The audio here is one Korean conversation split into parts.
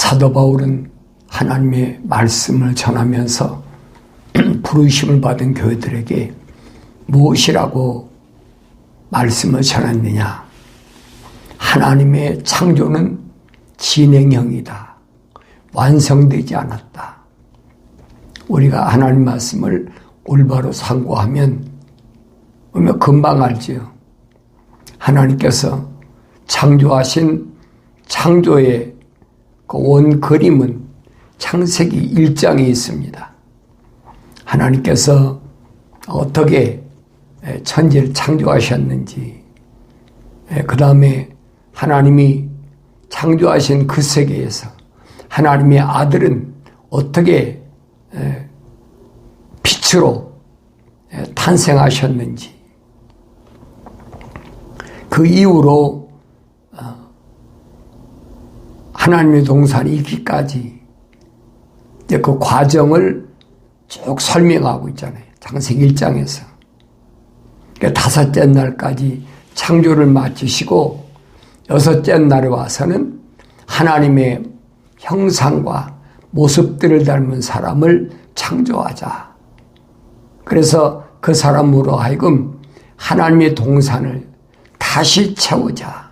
사도 바울은 하나님의 말씀을 전하면서 부르심을 받은 교회들에게 무엇이라고 말씀을 전했느냐? 하나님의 창조는 진행형이다. 완성되지 않았다. 우리가 하나님 말씀을 올바로 상고하면 금방 알지요. 하나님께서 창조하신 창조의 그 원 그림은 창세기 1장에 있습니다. 하나님께서 어떻게 천지를 창조하셨는지, 그 다음에 하나님이 창조하신 그 세계에서 하나님의 아들은 어떻게 빛으로 탄생하셨는지, 그 이후로 하나님의 동산이 있기까지 그 과정을 쭉 설명하고 있잖아요. 창세기 1장에서. 그러니까 다섯째 날까지 창조를 마치시고 여섯째 날에 와서는 하나님의 형상과 모습들을 닮은 사람을 창조하자. 그래서 그 사람으로 하여금 하나님의 동산을 다시 채우자.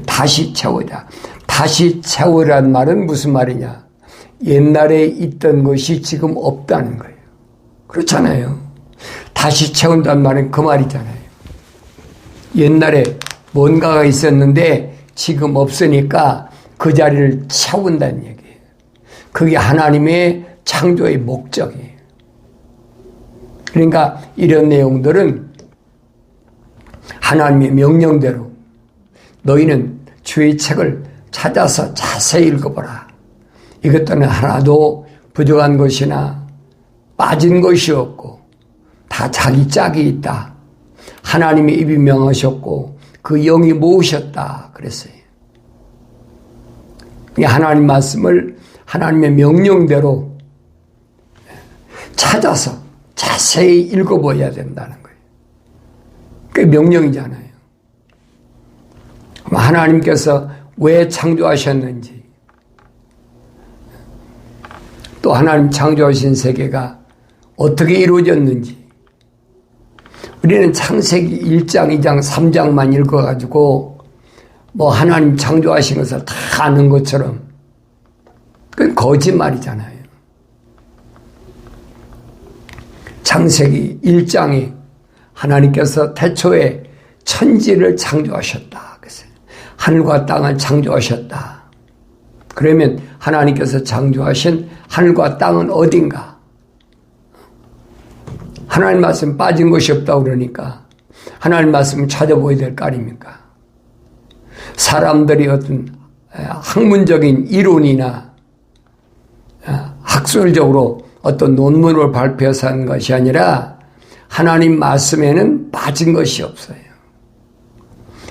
다시 채우자. 다시 채우라는 말은 무슨 말이냐? 옛날에 있던 것이 지금 없다는 거예요. 그렇잖아요. 다시 채운다는 말은 그 말이잖아요. 옛날에 뭔가가 있었는데 지금 없으니까 그 자리를 채운다는 얘기예요. 그게 하나님의 창조의 목적이에요. 그러니까 이런 내용들은 하나님의 명령대로 너희는 주의 책을 찾아서 자세히 읽어보라. 이것들은 하나도 부족한 것이나 빠진 것이 없고 다 자기 짝이 있다. 하나님의 입이 명하셨고 그 영이 모으셨다 그랬어요. 하나님 말씀을 하나님의 명령대로 찾아서 자세히 읽어봐야 된다는 거예요. 그게 명령이잖아요. 하나님께서 왜 창조하셨는지, 또 하나님 창조하신 세계가 어떻게 이루어졌는지, 우리는 창세기 1장, 2장, 3장만 읽어가지고 하나님 창조하신 것을 다 아는 것처럼, 그건 거짓말이잖아요. 창세기 1장에 하나님께서 태초에 천지를 창조하셨다. 하늘과 땅을 창조하셨다. 그러면 하나님께서 창조하신 하늘과 땅은 어딘가? 하나님 말씀 빠진 것이 없다고 그러니까 하나님 말씀을 찾아보아야 될 거 아닙니까? 사람들이 어떤 학문적인 이론이나 학술적으로 어떤 논문을 발표해서 하는 것이 아니라 하나님 말씀에는 빠진 것이 없어요.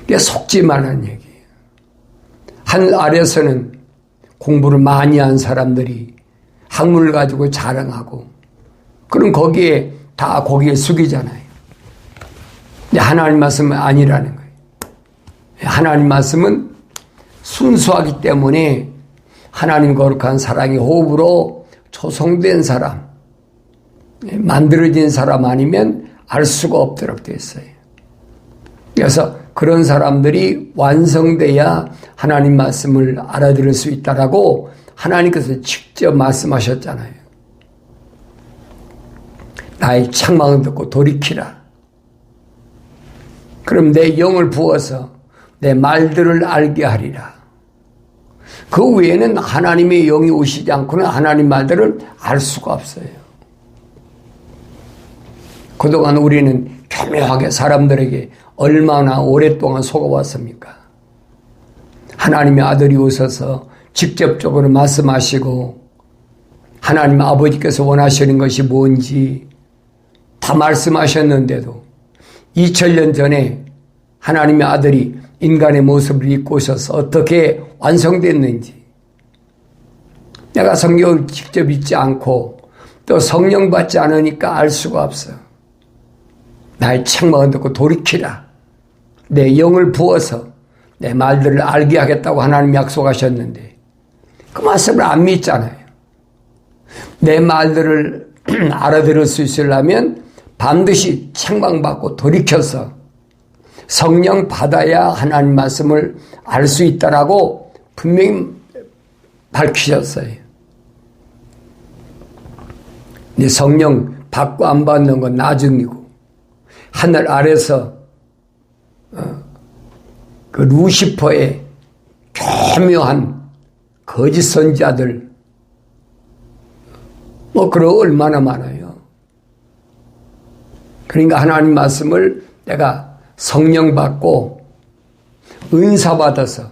그게 속지 말라는 얘기예요. 하늘 아래서는 공부를 많이 한 사람들이 학문을 가지고 자랑하고, 그럼 거기에 다 고개를 숙이잖아요. 근데 하나님 말씀은 아니라는 거예요. 하나님 말씀은 순수하기 때문에 하나님 거룩한 사랑의 호흡으로 조성된 사람, 만들어진 사람 아니면 알 수가 없도록 되어 있어요. 그래서 그런 사람들이 완성돼야 하나님 말씀을 알아들을 수 있다라고 하나님께서 직접 말씀하셨잖아요. 나의 책망을 듣고 돌이키라. 그럼 내 영을 부어서 내 말들을 알게 하리라. 그 외에는 하나님의 영이 오시지 않고는 하나님 말들을 알 수가 없어요. 그동안 우리는 교묘하게 사람들에게 얼마나 오랫동안 속아왔습니까? 하나님의 아들이 오셔서 직접적으로 말씀하시고 하나님 아버지께서 원하시는 것이 뭔지 다 말씀하셨는데도 2000년 전에 하나님의 아들이 인간의 모습을 입고 오셔서 어떻게 완성됐는지, 내가 성경을 직접 읽지 않고 또 성령 받지 않으니까 알 수가 없어. 나의 책망을 듣고 돌이키라. 내 영을 부어서 내 말들을 알게 하겠다고 하나님 약속하셨는데 그 말씀을 안 믿잖아요. 내 말들을 알아들을 수 있으려면 반드시 책망받고 돌이켜서 성령 받아야 하나님 말씀을 알 수 있다라고 분명히 밝히셨어요. 근데 성령 받고 안 받는 건 나중이고, 하늘 아래서 그 루시퍼의 교묘한 거짓 선지자들, 그런 얼마나 많아요. 그러니까 하나님 말씀을 내가 성령 받고 은사 받아서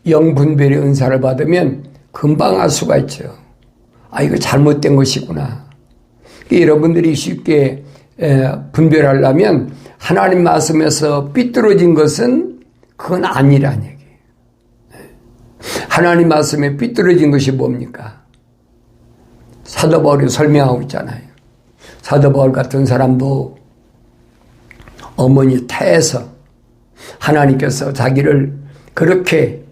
영분별의 은사를 받으면 금방 알 수가 있죠. 이거 잘못된 것이구나. 여러분들이 쉽게 분별하려면 하나님 말씀에서 삐뚤어진 것은 그건 아니라는 얘기예요. 하나님 말씀에 삐뚤어진 것이 뭡니까? 사도 바울이 설명하고 있잖아요. 사도 바울 같은 사람도 어머니 태에서 하나님께서 자기를 그렇게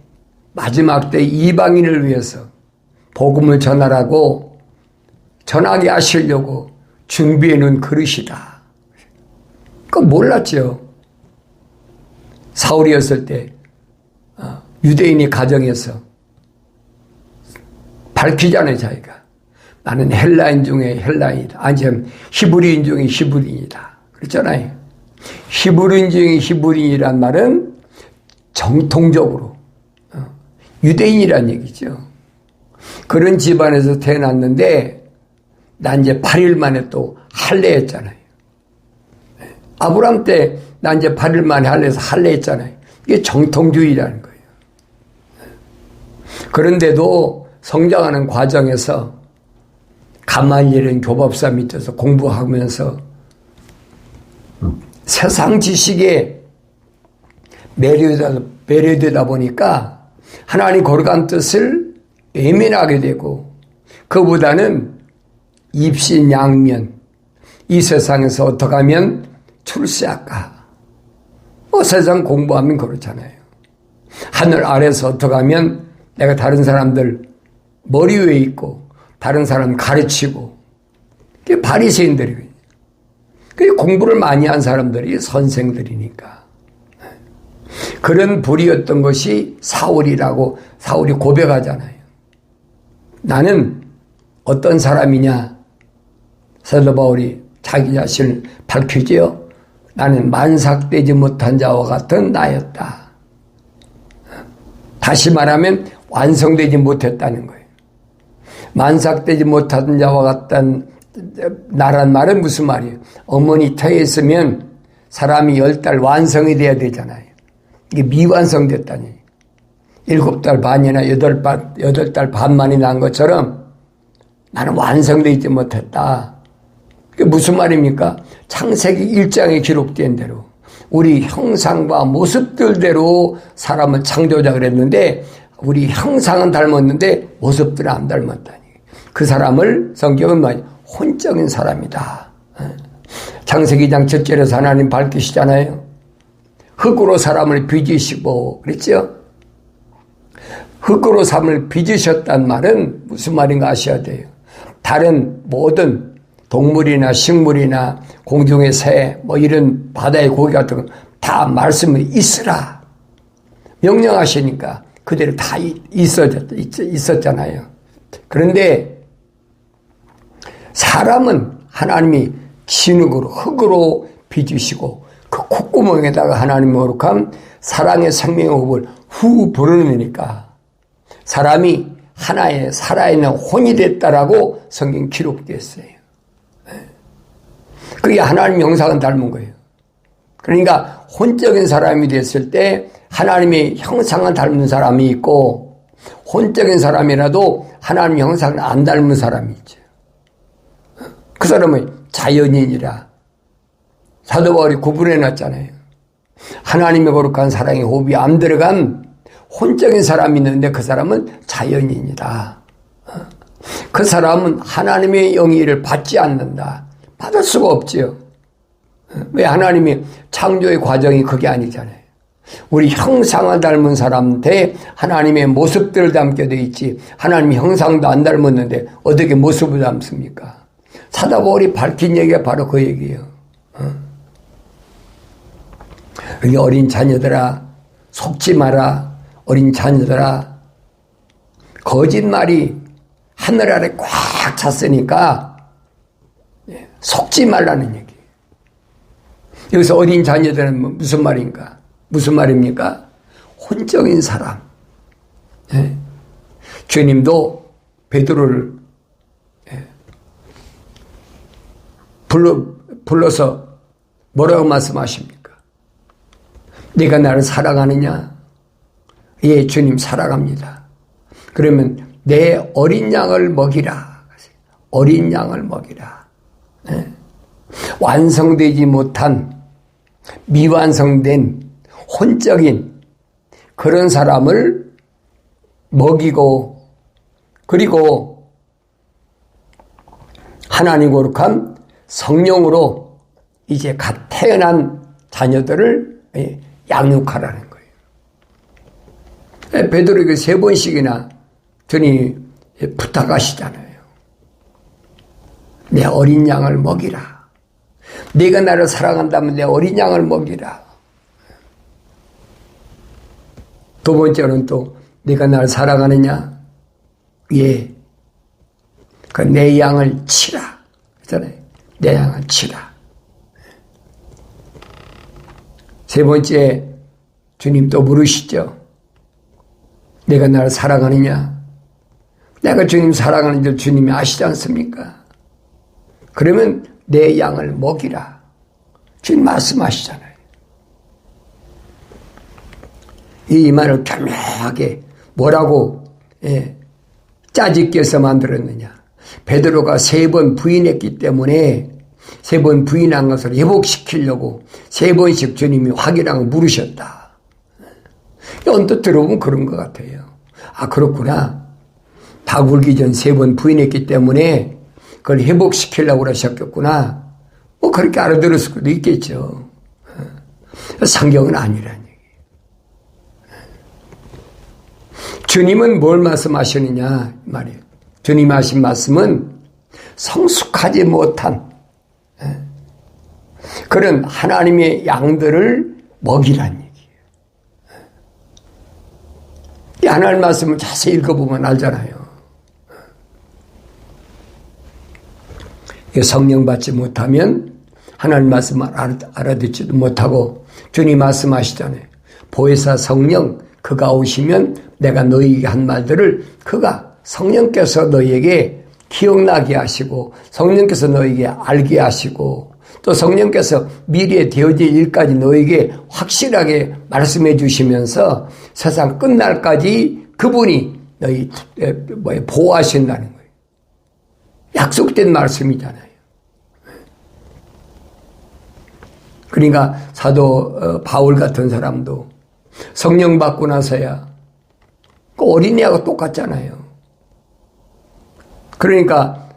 마지막 때 이방인을 위해서 복음을 전하라고 전하게 하시려고 준비해 놓은 그릇이다. 그거 몰랐죠. 사울이었을 때 유대인의 가정에서 밝히잖아요. 자기가 나는 헬라인 중에 헬라인이다. 아니면 히브리인 중에 히브리인이다. 그랬잖아요. 히브리인 중에 히브리인이란 말은 정통적으로 유대인이란 얘기죠. 그런 집안에서 태어났는데 난 이제 8일 만에 또 할례했잖아요. 아브라함 때 난 이제 8일 만에 할례해서 할례했잖아요. 이게 정통주의라는 거예요. 그런데도 성장하는 과정에서 가말리엘은 교법사 밑에서 공부하면서 세상 지식에 매료되다 보니까 하나님 거룩한 뜻을 예민하게 되고, 그보다는 입신양면, 이 세상에서 어떻게 하면 출세할까? 세상 공부하면 그렇잖아요. 하늘 아래서 어떻게 하면 내가 다른 사람들 머리 위에 있고 다른 사람 가르치고, 그게 바리새인들이거든요. 그게 공부를 많이 한 사람들이 선생들이니까. 그런 불이었던 것이 사울이라고 사울이 고백하잖아요. 나는 어떤 사람이냐? 사도 바울이 자기 자신을 밝히지요. 나는 만삭되지 못한 자와 같은 나였다. 다시 말하면 완성되지 못했다는 거예요. 만삭되지 못한 자와 같은 나란 말은 무슨 말이에요? 어머니 태에 있으면 사람이 10달 완성이 돼야 되잖아요. 이게 미완성됐다니. 7달 반이나 8달 반 만이 난 것처럼 나는 완성되지 못했다. 그게 무슨 말입니까? 창세기 1장에 기록된 대로 우리 형상과 모습들대로 사람을 창조자 그랬는데 우리 형상은 닮았는데 모습들은 안 닮았다니. 그 사람을 성경은 뭐냐? 혼적인 사람이다. 창세기 2장 7절에서 하나님 밝히시잖아요. 흙으로 사람을 빚으시고 그랬죠? 흙으로 사람을 빚으셨단 말은 무슨 말인가 아셔야 돼요. 다른 모든 동물이나 식물이나 공중의 새, 이런 바다의 고기 같은 거 다 말씀을 있으라. 명령하시니까 그대로 다 있었잖아요. 그런데 사람은 하나님이 진흙으로, 흙으로 빚으시고 그 콧구멍에다가 하나님의 거룩한 사랑의 생명의 호흡을 후 불어넣으니까 사람이 하나의 살아있는 혼이 됐다라고 성경 기록되어 있어요. 그게 하나님 형상은 닮은 거예요. 그러니까 혼적인 사람이 됐을 때 하나님의 형상은 닮은 사람이 있고, 혼적인 사람이라도 하나님 형상을 안 닮은 사람이 있죠. 그 사람은 자연인이라 사도 바울이 구분해 놨잖아요. 하나님의 거룩한 사랑의 호흡이 안 들어간 혼적인 사람이 있는데 그 사람은 자연인이다. 그 사람은 하나님의 영예를 받지 않는다. 받을 수가 없지요. 왜? 하나님의 창조의 과정이 그게 아니잖아요. 우리 형상을 닮은 사람한테 하나님의 모습들을 닮게 돼 있지 하나님 형상도 안 닮았는데 어떻게 모습을 닮습니까? 사도 바울이 밝힌 얘기가 바로 그 얘기예요. 여기 어린 자녀들아 속지 마라. 어린 자녀들아 거짓말이 하늘 아래 꽉 찼으니까 속지 말라는 얘기. 여기서 어린 자녀들은 무슨 말인가? 무슨 말입니까? 혼적인 사람. 주님도 베드로를 불러서 뭐라고 말씀하십니까? 네가 나를 사랑하느냐? 예, 주님 사랑합니다. 그러면 내 어린 양을 먹이라. 어린 양을 먹이라. 완성되지 못한 미완성된 혼적인 그런 사람을 먹이고 그리고 하나님 거룩한 성령으로 이제 갓 태어난 자녀들을 양육하라는 거예요. 베드로에게 3번씩이나 주님이 부탁하시잖아요. 내 어린 양을 먹이라. 네가 나를 사랑한다면 내 어린 양을 먹이라. 두 번째는 또 네가 나를 사랑하느냐? 예. 그 내 양을 치라. 그렇잖아요. 내 양을 치라. 세 번째 주님 또 물으시죠. 내가 나를 사랑하느냐? 내가 주님 사랑하는 줄 주님이 아시지 않습니까? 그러면 내 양을 먹이라. 주님 말씀하시잖아요. 이 말을 교묘하게 뭐라고 짜집겨서 만들었느냐. 베드로가 3번 부인했기 때문에 3번 부인한 것을 회복시키려고 3번씩 주님이 확인하고 물으셨다. 언뜻 들어보면 그런 것 같아요. 아 그렇구나. 닭 울기 전 3번 부인했기 때문에 그걸 회복시키려고 그러셨겠구나. 뭐 그렇게 알아들을 수도 있겠죠. 성경은 아니라는 얘기예요. 주님은 뭘 말씀하시느냐 말이에요. 주님 하신 말씀은 성숙하지 못한 그런 하나님의 양들을 먹이라는 얘기예요. 이 하나님 말씀을 자세히 읽어보면 알잖아요. 성령 받지 못하면 하나님 말씀을 알아듣지도 못하고 주님 말씀하시잖아요. 보혜사 성령 그가 오시면 내가 너희에게 한 말들을 그가 성령께서 너희에게 기억나게 하시고 성령께서 너희에게 알게 하시고 또 성령께서 미래에 되어질 일까지 너희에게 확실하게 말씀해 주시면서 세상 끝날까지 그분이 너희 보호하신다는 거예요. 약속된 말씀이잖아요. 그러니까 사도 바울 같은 사람도 성령 받고 나서야 그 어린애하고 똑같잖아요. 그러니까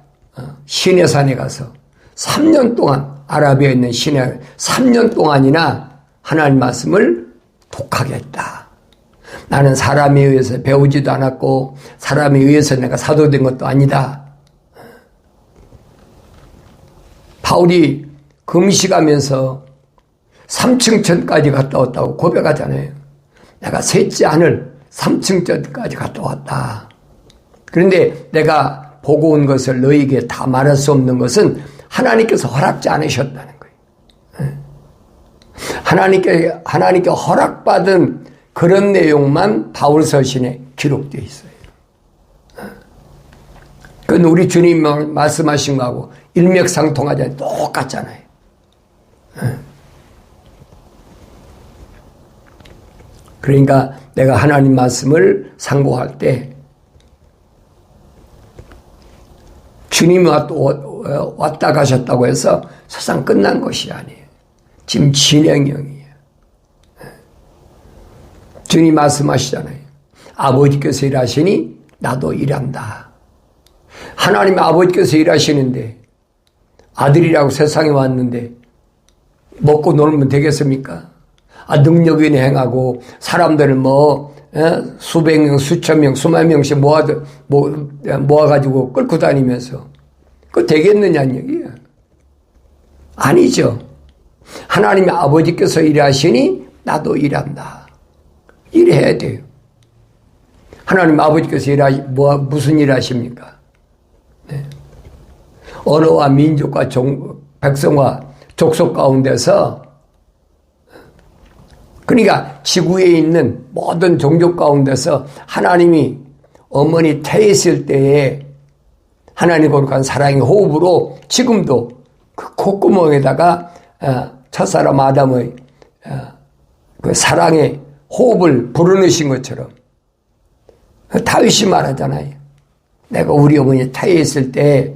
시내산에 가서 3년 동안 아라비아에 있는 시내 3년 동안이나 하나님 말씀을 독하게 했다. 나는 사람에 의해서 배우지도 않았고 사람에 의해서 내가 사도된 것도 아니다. 바울이 금식하면서 3층천까지 갔다 왔다고 고백하잖아요. 내가 셋째 하늘 3층천까지 갔다 왔다. 그런데 내가 보고 온 것을 너희에게 다 말할 수 없는 것은 하나님께서 허락지 않으셨다는 거예요. 하나님께 허락받은 그런 내용만 바울 서신에 기록되어 있어요. 그건 우리 주님 말씀하신 거하고 일맥상통하잖아요. 똑같잖아요. 그러니까 내가 하나님 말씀을 상고할 때 주님이 왔다 가셨다고 해서 세상 끝난 것이 아니에요. 지금 진행형이에요. 주님 말씀하시잖아요. 아버지께서 일하시니 나도 일한다. 하나님 아버지께서 일하시는데 아들이라고 세상에 왔는데 먹고 놀면 되겠습니까? 능력 있는 행하고 사람들을 수백 명, 수천 명, 수만 명씩 모아가지고 끌고 다니면서 그거 되겠느냐는 얘기야. 아니죠. 하나님의 아버지께서 일하시니 나도 일한다. 일해야 돼요. 하나님 아버지께서 무슨 일 하십니까? 네. 언어와 민족과 백성과 족속 가운데서 그러니까 지구에 있는 모든 종족 가운데서 하나님이 어머니 태에 있을 때에 하나님 거룩한 사랑의 호흡으로 지금도 그 콧구멍에다가 첫사람 아담의 그 사랑의 호흡을 불어넣으신 것처럼 다윗이 말하잖아요. 내가 우리 어머니 태에 있을 때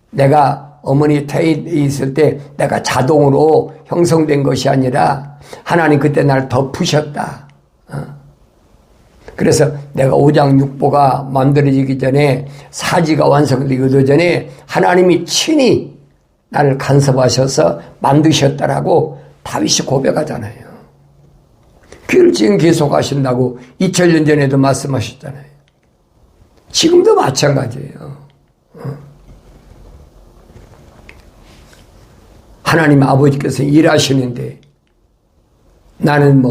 내가 어머니 태에 있을 때 내가 자동으로 형성된 것이 아니라 하나님 그때 날 덮으셨다. 그래서 내가 오장육부가 만들어지기 전에 사지가 완성되기도 전에 하나님이 친히 나를 간섭하셔서 만드셨다라고 다윗이 고백하잖아요. 그걸 지금 계속 하신다고 2000년 전에도 말씀하셨잖아요. 지금도 마찬가지예요. 하나님 아버지께서 일하시는데 나는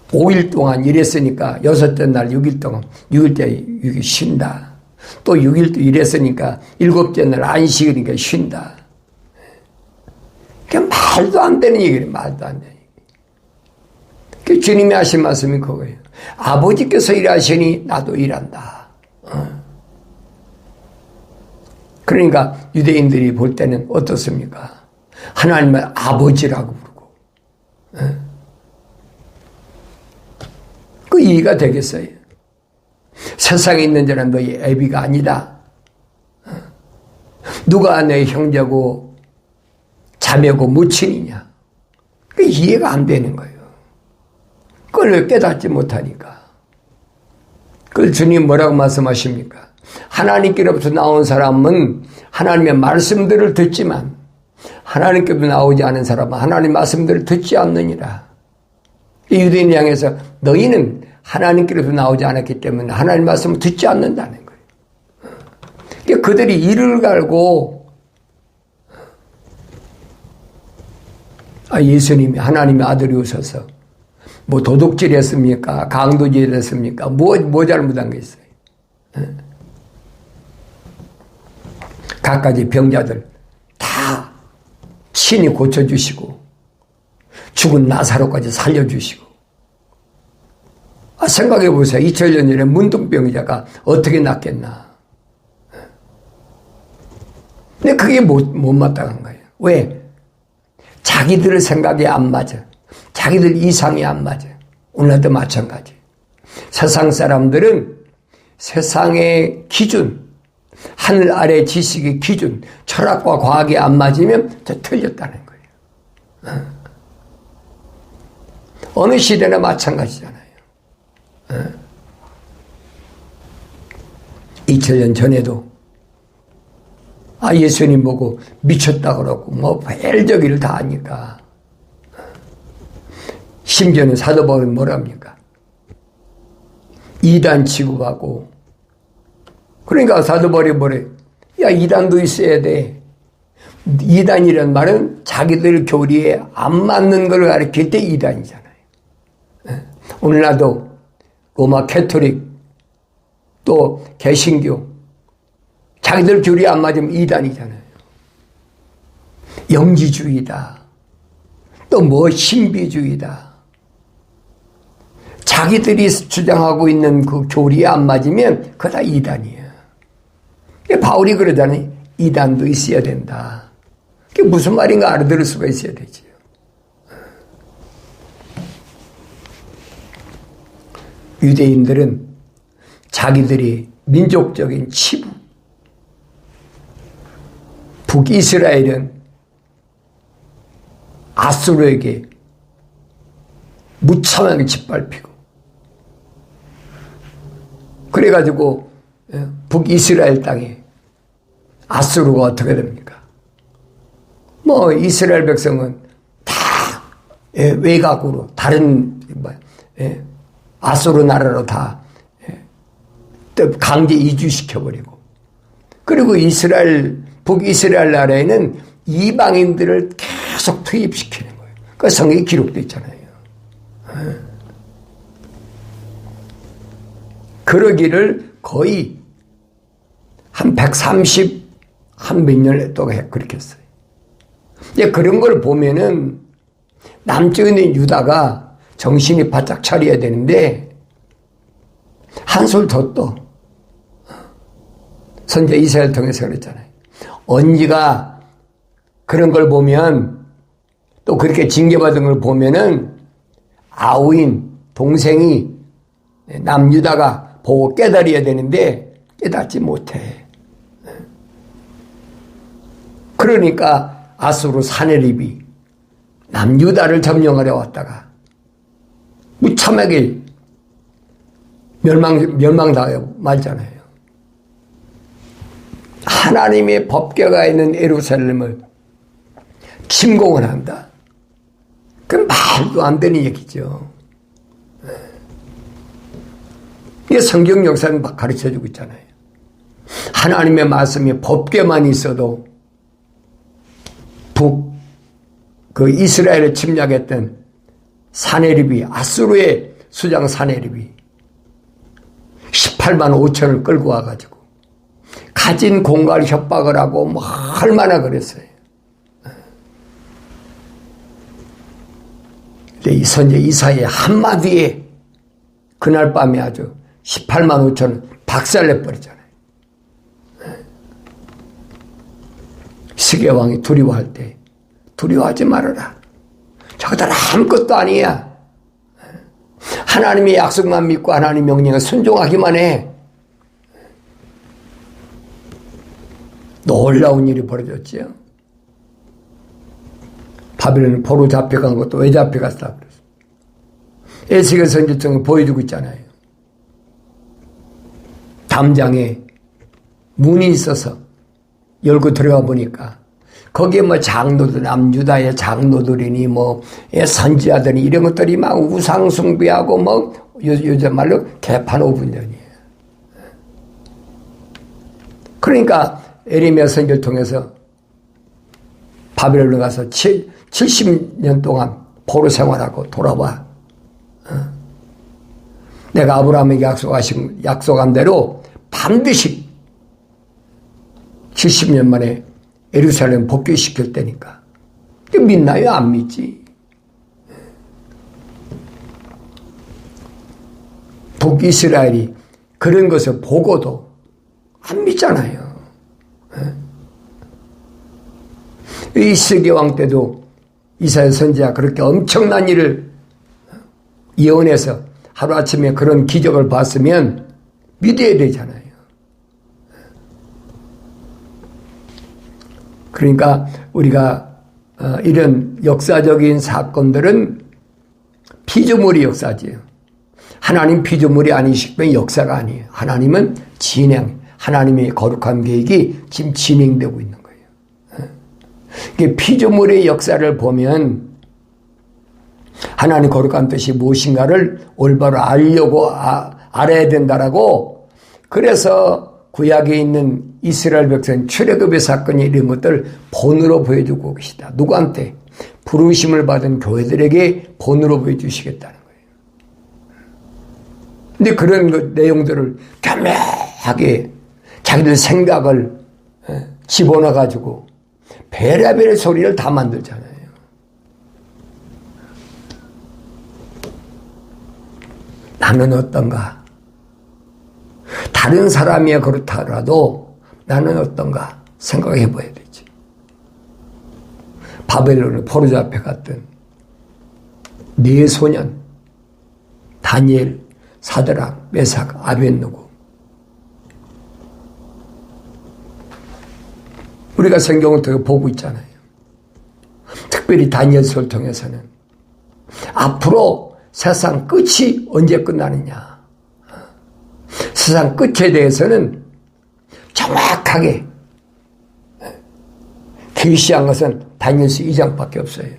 5일 동안 일했으니까 6째 날 6일 동안 6일 쉰다. 또 6일 또 일했으니까 7째 날 안식이니까 쉰다. 그게 말도 안 되는 얘기예요. 말도 안 되는 얘기. 그 주님이 하신 말씀이 그거예요. 아버지께서 일하시니 나도 일한다. 그러니까 유대인들이 볼 때는 어떻습니까? 하나님을 아버지라고 부르고 그 이해가 되겠어요? 세상에 있는 자는 너희 애비가 아니다. 누가 내 형제고 자매고 모친이냐? 그 이해가 안 되는 거예요. 그걸 깨닫지 못하니까. 그걸 주님 뭐라고 말씀하십니까? 하나님께로부터 나온 사람은 하나님의 말씀들을 듣지만 하나님께로부터 나오지 않은 사람은 하나님의 말씀들을 듣지 않느니라. 이 유대인 향해서 너희는 하나님께로부터 나오지 않았기 때문에 하나님 말씀을 듣지 않는다는 거예요. 그러니까 그들이 이를 갈고 예수님이 하나님의 아들이 오셔서 도둑질 했습니까? 강도질 했습니까? 뭐 잘못한 게 있어요? 갖가지 병자들 다 친히 고쳐주시고 죽은 나사로까지 살려주시고 생각해 보세요. 2000년 전에 문둥병자가 어떻게 낫겠나. 근데 그게 못 마땅한 거예요. 왜? 자기들 생각이 안 맞아. 자기들 이상이 안 맞아. 오늘도 마찬가지. 세상 사람들은 세상의 기준, 하늘 아래 지식의 기준, 철학과 과학이 안 맞으면 저 틀렸다는 거예요. 어느 시대나 마찬가지잖아요. 2000년 전에도 예수님 보고 미쳤다 그러고 별저기를 다 하니까 심지어는 사도 바울은 뭐랍니까? 이단 취급하고 그러니까 사도 바울이 뭐래? 야 이단도 있어야 돼. 이단이란 말은 자기들 교리에 안 맞는 걸 가르칠 때 이단이잖아요. 오늘날도 로마 캐토릭 또 개신교 자기들 교리에 안 맞으면 이단이잖아요. 영지주의다. 또 신비주의다. 자기들이 주장하고 있는 그 교리에 안 맞으면 그거 다 이단이에요. 바울이 그러잖아요. 이단도 있어야 된다. 그게 무슨 말인가 알아들을 수가 있어야 되지요. 유대인들은 자기들이 민족적인 치부, 북이스라엘은 아수르에게 무참하게 짓밟히고 그래가지고 북이스라엘 땅에 아수르가 어떻게 됩니까? 뭐 이스라엘 백성은 다 외곽으로 다른 아수르 나라로 다 강제 이주시켜버리고, 그리고 북이스라엘 나라에는 이방인들을 계속 투입시키는 거예요. 그 성경에 기록되어 있잖아요. 그러기를 거의 한 130, 한 몇 년 동안 그렇게 했어요. 그런 걸 보면은 남쪽에 있는 유다가 정신이 바짝 차려야 되는데 한술 더 떠. 선제 이사야를 통해서 그랬잖아요. 언니가 그런 걸 보면, 또 그렇게 징계받은 걸 보면은 아우인 동생이 남유다가 보고 깨달아야 되는데 깨닫지 못해. 그러니까 아수르 사네립이 남유다를 점령하려 왔다가 무참하게 멸망당하고 말잖아요. 하나님의 법궤가 있는 예루살렘을 침공을 한다. 그건 말도 안 되는 얘기죠. 이게 성경 역사는 막 가르쳐주고 있잖아요. 하나님의 말씀이 법궤만 있어도 이스라엘을 침략했던 사네립이, 아수르의 수장 사네립이 18만 5천을 끌고 와가지고 가진 공갈 협박을 하고 뭐 얼마나 그랬어요. 근데 이 선제 이사야의 한마디에 그날 밤에 아주 18만 5천을 박살내버리잖아요. 시계왕이 두려워할 때 두려워하지 말아라. 저것들 아무것도 아니야. 하나님의 약속만 믿고 하나님 명령에 순종하기만 해. 놀라운 일이 벌어졌지요. 바벨론은 포로 잡혀간 것도 왜 잡혀갔다 그랬어. 에스겔 선지자가 보여주고 있잖아요. 담장에 문이 있어서 열고 들어가 보니까 거기에 뭐 장로들, 남유다의 장로들이니 뭐 선지자들이 이런 것들이 막 우상 숭배하고 뭐 요즘 말로 개판 5분전이에요. 그러니까 에레미야 선지를 통해서 바벨론에 가서 70년 동안 포로 생활하고 돌아와. 내가 아브라함에게 약속한 대로 반드시 70년 만에 예루살렘 복귀시킬 때니까. 믿나요? 안 믿지. 북이스라엘이 그런 것을 보고도 안 믿잖아요. 이스기 왕 때도 이사야 선지자 그렇게 엄청난 일을 예언해서 하루아침에 그런 기적을 봤으면 믿어야 되잖아요. 그러니까 우리가 이런 역사적인 사건들은 피조물이 역사지요. 하나님 피조물이 아니시면 역사가 아니에요. 하나님은 진행, 하나님의 거룩한 계획이 지금 진행되고 있는 거예요. 이게 피조물의 역사를 보면 하나님 거룩한 뜻이 무엇인가를 올바로 알려고 알아야 된다라고, 그래서 구약에 있는 이스라엘 백성 출애굽의 사건이 이런 것들 본으로 보여주고 계시다. 누구한테? 부르심을 받은 교회들에게 본으로 보여주시겠다는 거예요. 근데 그런 내용들을 교묘하게 자기들 생각을 집어넣어가지고 별의별 소리를 다 만들잖아요. 나는 어떤가? 다른 사람이야 그렇다라도 나는 어떤가 생각해 봐야 되지. 바벨론을 포로 잡혀갔던 네 소년 다니엘, 사드락, 메삭, 아벳느고. 우리가 성경을 통해 보고 있잖아요. 특별히 다니엘서를 통해서는 앞으로 세상 끝이 언제 끝나느냐, 세상 끝에 대해서는 정확하게 계시한 것은 다니엘서 2장밖에 없어요.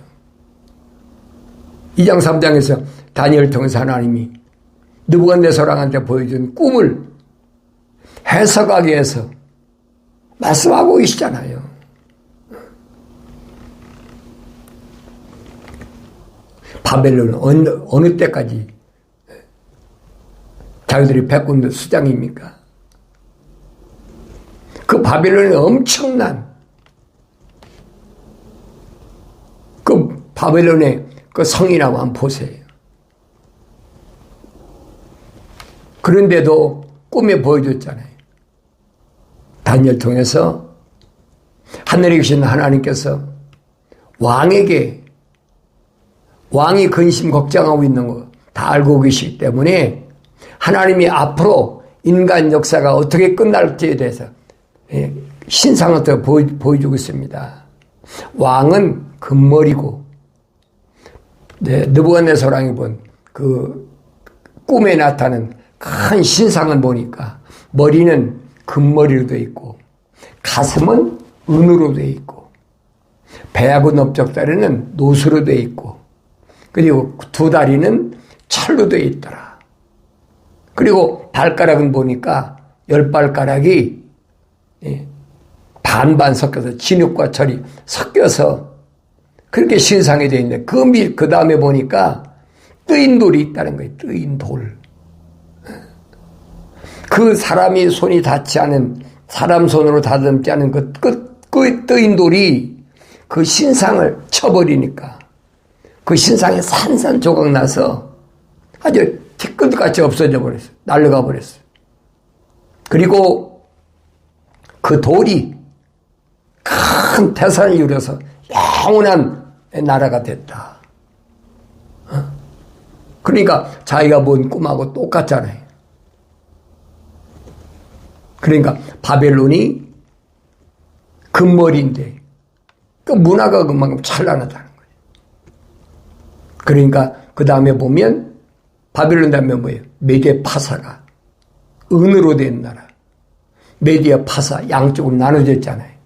2장 3장에서 다니엘을 통해서 하나님이 느부갓네살 왕한테 보여준 꿈을 해석하기 위해서 말씀하고 계시잖아요. 바벨론은 어느 때까지 자기들이 백군 수장입니까? 그 바벨론의 엄청난 그 바벨론의 그 성이나 한번 보세요. 그런데도 꿈에 보여줬잖아요. 다니엘 통해서 하늘에 계신 하나님께서 왕에게 왕이 근심 걱정하고 있는 거 다 알고 계시기 때문에 하나님이 앞으로 인간 역사가 어떻게 끝날지에 대해서 신상을 더 보여주고 있습니다. 왕은 금머리고 느부갓네살 왕이 본 그 꿈에 나타난 큰 신상을 보니까 머리는 금머리로 되어 있고 가슴은 은으로 되어 있고 배하고 넓적다리는 노수로 되어 있고 그리고 두 다리는 철로 되어 있더라. 그리고 발가락은 보니까 10발가락이 반반 섞여서 진흙과 철이 섞여서 그렇게 신상이 되어 있는데 그 다음에 보니까 뜨인 돌이 있다는 거예요. 뜨인 돌. 그 사람이 손이 닿지 않은 사람 손으로 다듬지 않은 그 뜨인 돌이 그 신상을 쳐버리니까 그 신상에 산산조각 나서 아주 뒤끝같이 없어져 버렸어요. 날아가 버렸어요. 그리고 그 돌이 큰 태산을 이루어서 영원한 나라가 됐다. 그러니까 자기가 본 꿈하고 똑같잖아요. 그러니까 바벨론이 금머리인데 그 문화가 그만큼 찬란하다는 거예요. 그러니까 그 다음에 보면 바벨론 다음에 뭐예요? 메디아 파사가 은으로 된 나라. 메디아 파사 양쪽으로 나눠졌잖아요.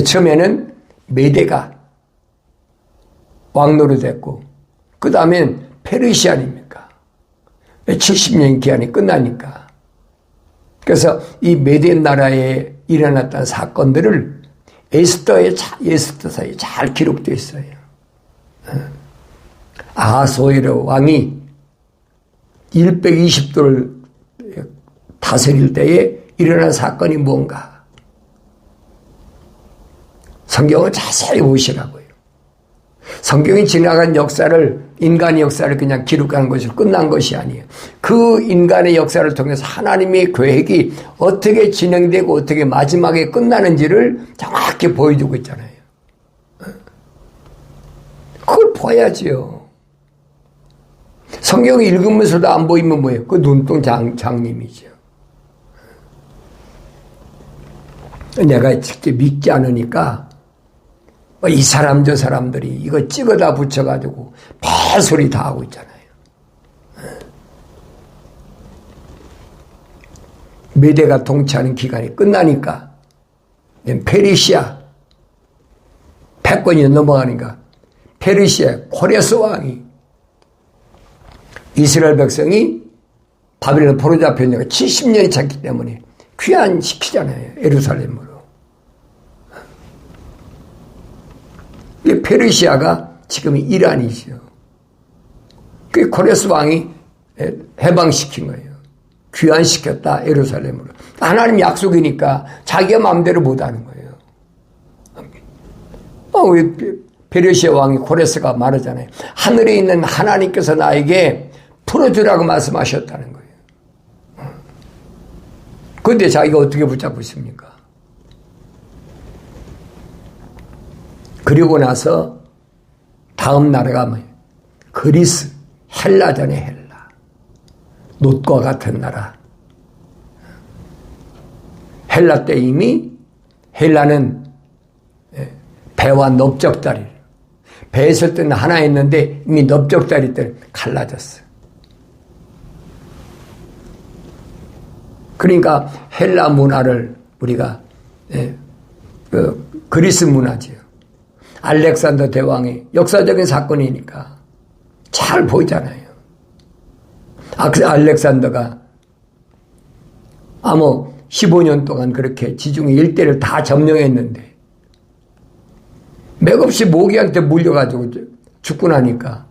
처음에는 메대가 왕노로 됐고 그 다음엔 페르시아 아닙니까? 70년 기한이 끝나니까. 그래서 이 메대 나라에 일어났던 사건들을 에스더서에 잘 기록되어 있어요. 아하수에로 왕이 120도를 다스릴 때에 일어난 사건이 뭔가 성경을 자세히 보시라고요. 성경이 지나간 역사를 인간의 역사를 그냥 기록하는 것이 끝난 것이 아니에요. 그 인간의 역사를 통해서 하나님의 계획이 어떻게 진행되고 어떻게 마지막에 끝나는지를 정확히 보여주고 있잖아요. 그걸 봐야지요. 성경 읽으면서도 안 보이면 뭐예요? 그 눈동 장님이죠. 내가 직접 믿지 않으니까 이 사람 저 사람들이 이거 찍어다 붙여가지고 배소리 다 하고 있잖아요. 메대가 통치하는 기간이 끝나니까 페르시아 100권이 넘어가니까 페르시아 코레스 왕이 이스라엘 백성이 바벨론 포로 잡힌 지가 70년이 찼기 때문에 귀환시키잖아요. 예루살렘으로. 페르시아가 지금 이란이죠. 그 코레스 왕이 해방시킨 거예요. 귀환시켰다 예루살렘으로. 하나님 약속이니까 자기가 마음대로 못하는 거예요. 페르시아 왕이 코레스가 말하잖아요. 하늘에 있는 하나님께서 나에게 풀어주라고 말씀하셨다는 거예요. 그런데 자기가 어떻게 붙잡고 있습니까? 그리고 나서 다음 나라가 뭐예요? 그리스, 헬라전의 헬라. 놋과 같은 나라. 헬라 때 이미 헬라는 배와 넓적다리. 배에 있을 때는 하나 있는데 이미 넓적다리 때는 갈라졌어요. 그러니까 헬라 문화를 우리가 그리스 문화지요. 알렉산더 대왕의 역사적인 사건이니까 잘 보이잖아요. 알렉산더가 아마 15년 동안 그렇게 지중해 일대를 다 점령했는데 맥없이 모기한테 물려가지고 죽고 나니까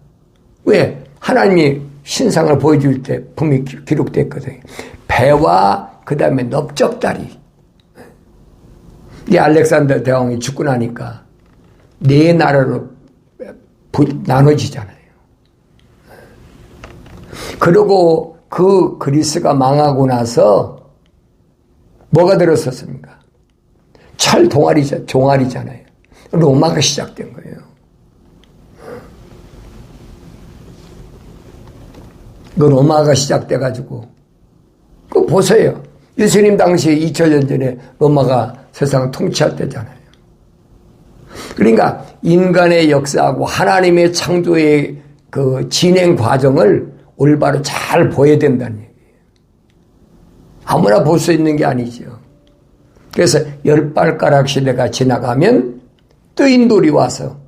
왜? 하나님이 신상을 보여줄 때 분명히 기록됐거든요. 배와 그 다음에 넓적다리. 이 알렉산더 대왕이 죽고 나니까 네 나라로 나눠지잖아요. 그리고 그 그리스가 망하고 나서 뭐가 들었었습니까? 철 종아리잖아요. 로마가 시작된 거예요. 그 로마가 시작돼가지고, 그거 보세요. 예수님 당시에 2000년 전에 로마가 세상을 통치할 때잖아요. 그러니까 인간의 역사하고 하나님의 창조의 그 진행 과정을 올바로 잘 보여야 된다는 얘기예요. 아무나 볼 수 있는 게 아니죠. 그래서 10발가락 시대가 지나가면 뜨인돌이 와서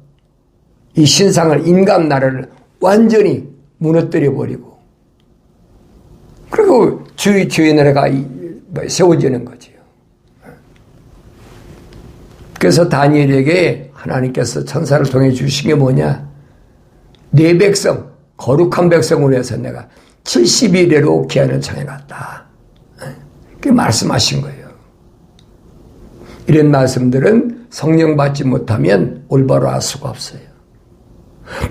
이 신상을 인간 나라를 완전히 무너뜨려 버리고 그리고 주의 나라가 세워지는 거지요. 그래서 다니엘에게 하나님께서 천사를 통해 주신 게 뭐냐? 네 백성, 거룩한 백성을 위해서 내가 70일에로 기한을 정해놨다. 그렇게 말씀하신 거예요. 이런 말씀들은 성령 받지 못하면 올바로 알 수가 없어요.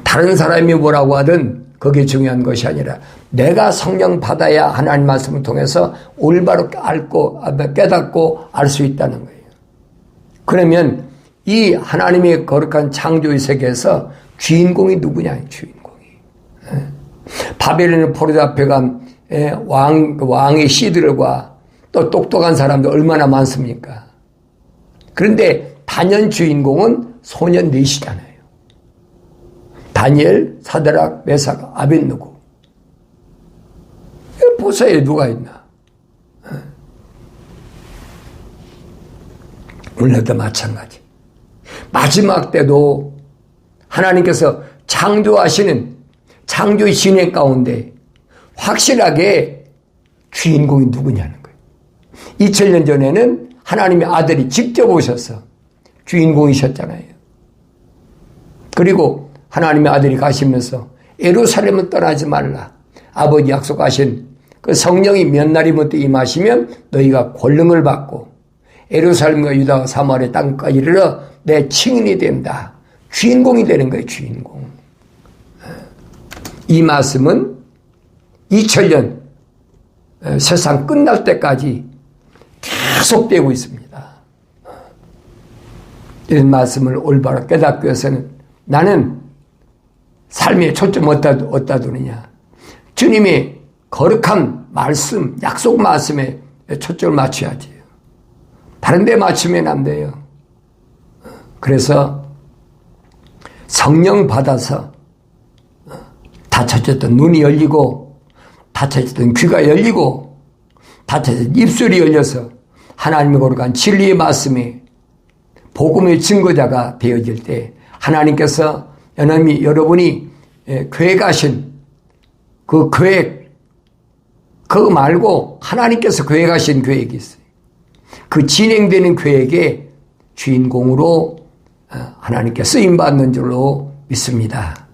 다른 사람이 뭐라고 하든 그게 중요한 것이 아니라 내가 성령 받아야 하나님 말씀을 통해서 올바로 깨닫고 알 수 있다는 거예요. 그러면 이 하나님의 거룩한 창조의 세계에서 주인공이 누구냐? 주인공이. 바벨론의 포로 잡혀간 왕의 씨들과 또 똑똑한 사람들 얼마나 많습니까? 그런데 단연 주인공은 소년 넷이잖아요. 다니엘, 사드락, 메삭, 아벳느고. 보세요, 누가 있나? 오늘도 마찬가지. 마지막 때도 하나님께서 창조하시는 창조의 진행 가운데 확실하게 주인공이 누구냐는 거예요. 2000년 전에는 하나님의 아들이 직접 오셔서 주인공이셨잖아요. 그리고 하나님의 아들이 가시면서 예루살렘은 떠나지 말라. 아버지 약속하신 그 성령이 몇 날이부터 임하시면 너희가 권능을 받고 예루살렘과 유다와 사마리아 땅까지 이르러 내 증인이 된다. 주인공이 되는 거예요. 주인공. 이 말씀은 2000년 세상 끝날 때까지 계속되고 있습니다. 이런 말씀을 올바로 깨닫기 위해서는 나는 삶에 초점 어디다 두느냐. 주님의 거룩한 말씀, 약속 말씀에 초점을 맞춰야지. 다른 데 맞추면 안 돼요. 그래서 성령 받아서 닫혀졌던 눈이 열리고 닫혀졌던 귀가 열리고 닫혀졌던 입술이 열려서 하나님의 거룩한 진리의 말씀이 복음의 증거자가 되어질 때 하나님께서 여러분이 계획하신 그 계획, 그거 말고 하나님께서 계획하신 계획이 있어요. 그 진행되는 계획의 주인공으로 하나님께 쓰임받는 줄로 믿습니다.